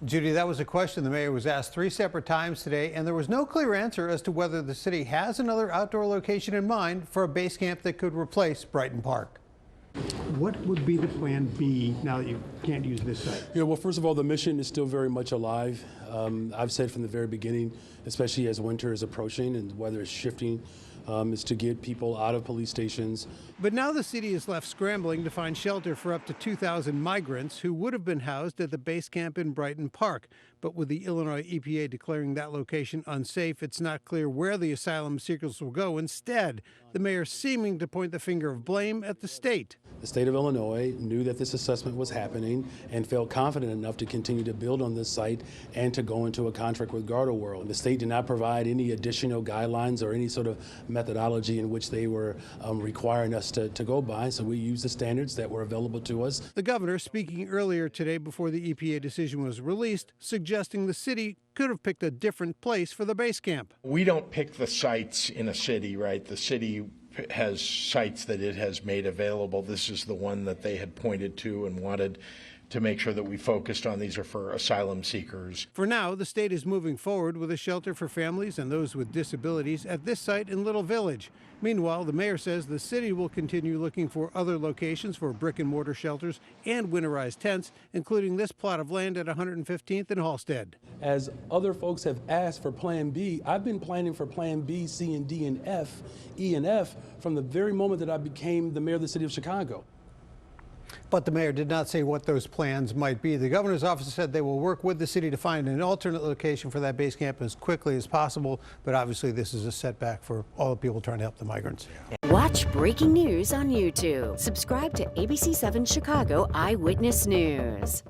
Judy, that was a question the mayor was asked 3 separate times today, and there was no clear answer as to whether the city has another outdoor location in mind for a base camp that could replace Brighton Park. What would be the plan B now that you can't use this site? Well, first of all, the mission is still very much alive. I've said from the very beginning, especially as winter is approaching and the weather is shifting, is to get people out of police stations. But now the city is left scrambling to find shelter for up to 2,000 migrants who would have been housed at the base camp in Brighton Park. But with the Illinois EPA declaring that location unsafe, it's not clear where the asylum seekers will go. Instead, the mayor seeming to point the finger of blame at the state. The state of Illinois knew that this assessment was happening and felt confident enough to continue to build on this site and to go into a contract with Garda World. The state did not provide any additional guidelines or any sort of methodology in which they were requiring us to go by, so we used the standards that were available to us. The governor, speaking earlier today before the EPA decision was released, suggesting the city could have picked a different place for the base camp. We don't pick the sites in a city, right? The city has sites that it has made available. This is the one that they had pointed to and wanted to make sure that we focused on. These are for asylum seekers. For now, the state is moving forward with a shelter for families and those with disabilities at this site in Little Village. Meanwhile, the mayor says the city will continue looking for other locations for brick and mortar shelters and winterized tents, including this plot of land at 115th and Halstead. As other folks have asked for Plan B, I've been planning for Plan B, C, and D, and F, E, and F from the very moment that I became the mayor of the city of Chicago. But the mayor did not say what those plans might be. The governor's office said they will work with the city to find an alternate location for that base camp as quickly as possible. But obviously, this is a setback for all the people trying to help the migrants. Watch breaking news on YouTube. Subscribe to ABC7 Chicago Eyewitness News.